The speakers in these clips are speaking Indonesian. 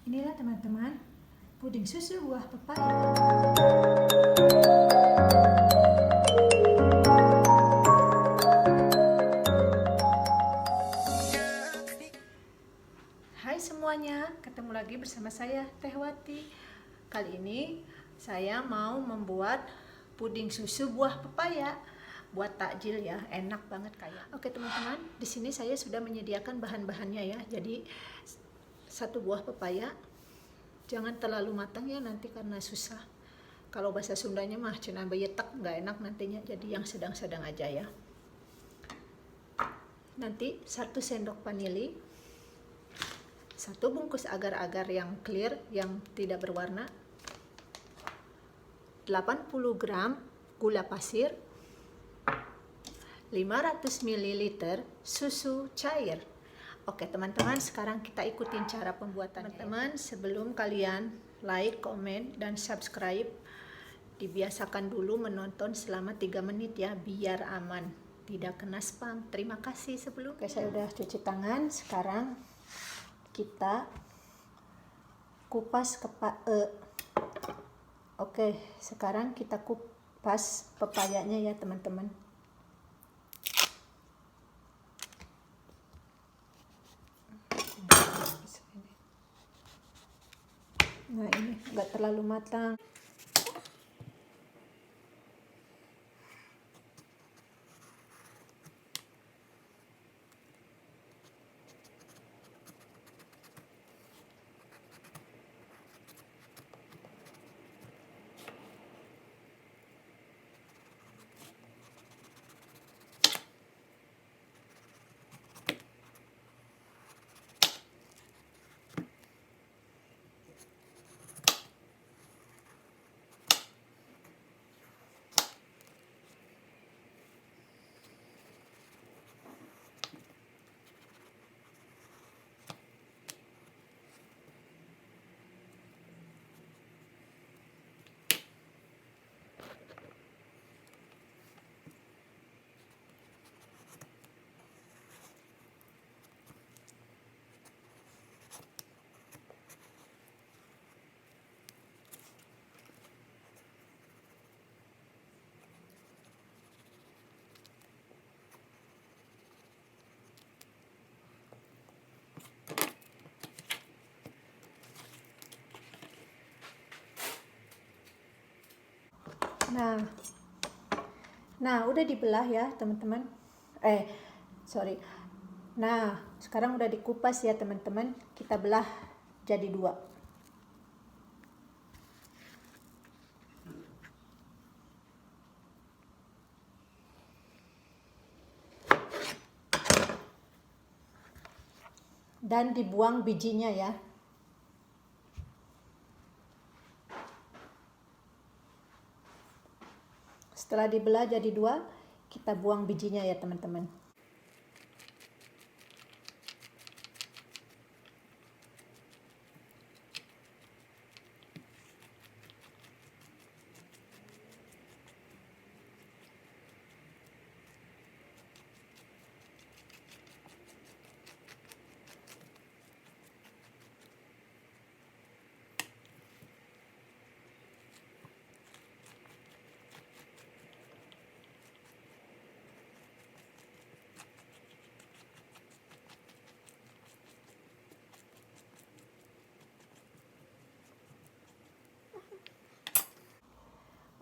Inilah teman-teman, puding susu buah pepaya. Hai semuanya, ketemu lagi bersama saya Teh Wati. Kali ini saya mau membuat puding susu buah pepaya. Buat takjil ya, enak banget kayak. Oke teman-teman, di sini saya sudah menyediakan bahan-bahannya ya. Jadi satu buah pepaya, jangan terlalu matang ya nanti karena susah. Kalau bahasa Sundanya mah cenah beyetek, nggak enak nantinya. Jadi yang sedang-sedang aja ya. Nanti 1 sendok vanili, 1 bungkus agar-agar yang clear, yang tidak berwarna, 80 gram gula pasir, 500 ml susu cair. Oke teman-teman, sekarang kita ikutin cara pembuatannya. Teman-teman, sebelum kalian like, komen, dan subscribe, dibiasakan dulu menonton selama 3 menit ya, biar aman, tidak kena spam. Terima kasih sebelum. Oke, saya udah cuci tangan. Sekarang kita kupas Oke, sekarang kita kupas pepayanya ya teman-teman. Nah ini nggak terlalu matang. Nah, udah dibelah ya teman-teman. Sorry. Nah, sekarang udah dikupas ya teman-teman. Kita belah jadi 2. Dan dibuang bijinya ya. Setelah dibelah jadi 2, kita buang bijinya ya teman-teman.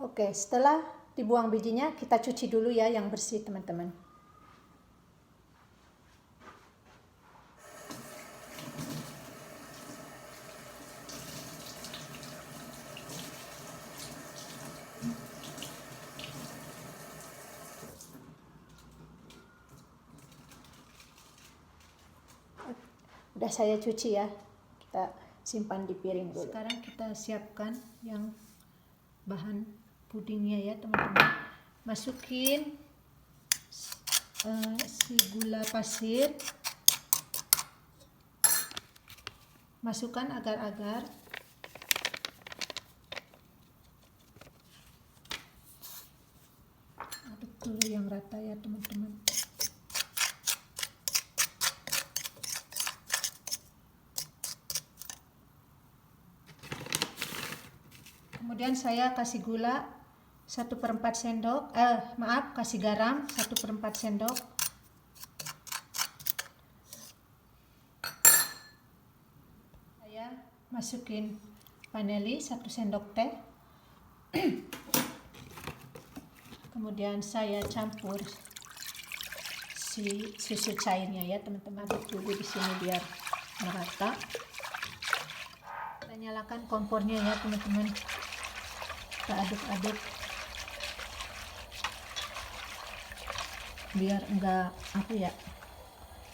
Oke, setelah dibuang bijinya, kita cuci dulu ya yang bersih teman-teman. Udah saya cuci ya, kita simpan di piring dulu. Sekarang kita siapkan yang bahan pudingnya ya teman-teman. Masukin si gula pasir, masukkan agar-agar, aduk dulu yang rata ya teman-teman. Kemudian saya kasih gula 1/4 sendok, kasih garam 1/4 sendok. Saya masukin vanili 1 sendok teh. Kemudian saya campur si susu cairnya ya teman-teman. Aduk dulu di sini biar merata. Kita nyalakan kompornya ya teman-teman. Kita aduk-aduk biar enggak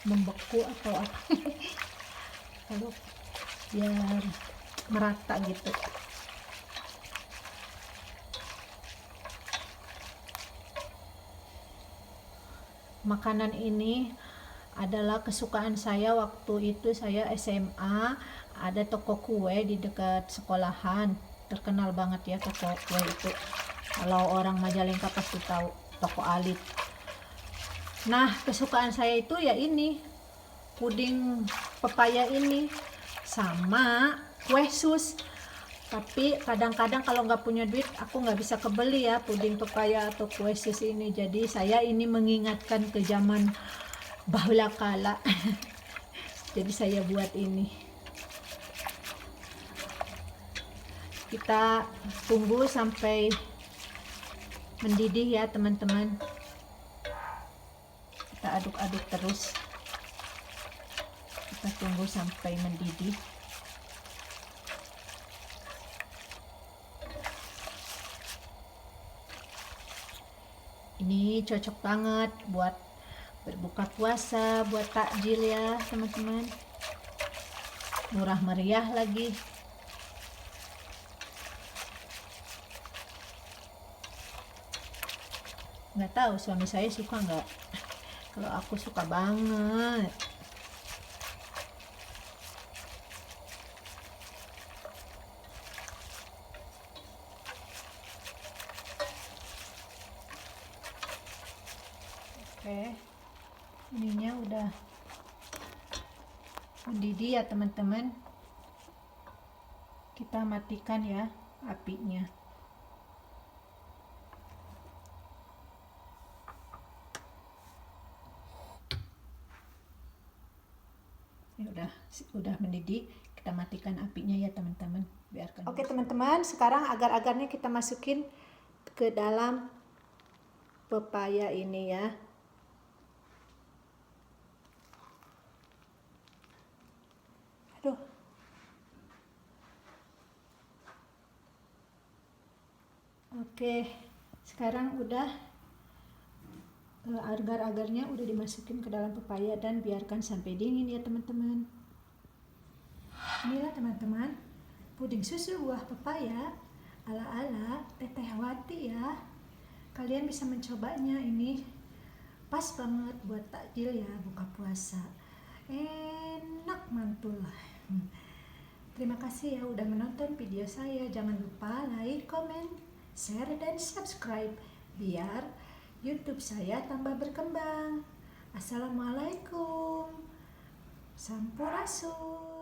membeku atau apa. Aduk biar merata gitu. Makanan ini adalah kesukaan saya waktu itu saya SMA. Ada toko kue di dekat sekolahan, terkenal banget ya toko kue itu. Kalau orang Majalengka pasti tahu, toko Alit. Nah, kesukaan saya itu ya ini, puding pepaya ini sama kue sus. Tapi kadang-kadang kalau nggak punya duit, aku nggak bisa kebeli ya puding pepaya atau kue sus ini. Jadi saya ini mengingatkan ke zaman bahula kala. Jadi saya buat ini. Kita tunggu sampai mendidih ya teman-teman. Kita aduk-aduk terus. Kita tunggu sampai mendidih. Ini cocok banget buat berbuka puasa, buat takjil ya teman-teman. Murah meriah lagi. Nggak tahu suami saya suka nggak. Kalau aku suka banget. Oke, ininya udah mendidih ya teman-teman. Kita matikan ya apinya. Ya udah mendidih, kita matikan apinya ya teman-teman. Biarkan. Oke teman-teman, sekarang agar-agarnya kita masukin ke dalam pepaya ini ya. Aduh. Oke, sekarang udah agar-agarnya udah dimasukin ke dalam pepaya dan biarkan sampai dingin ya teman-teman. Inilah teman-teman, puding susu buah pepaya ala-ala Teteh Wati ya. Kalian bisa mencobanya, ini pas banget buat takjil ya, buka puasa. Enak mantul. Terima kasih ya udah menonton video saya. Jangan lupa like, comment, share, dan subscribe biar YouTube saya tambah berkembang. Assalamualaikum. Sampurasun.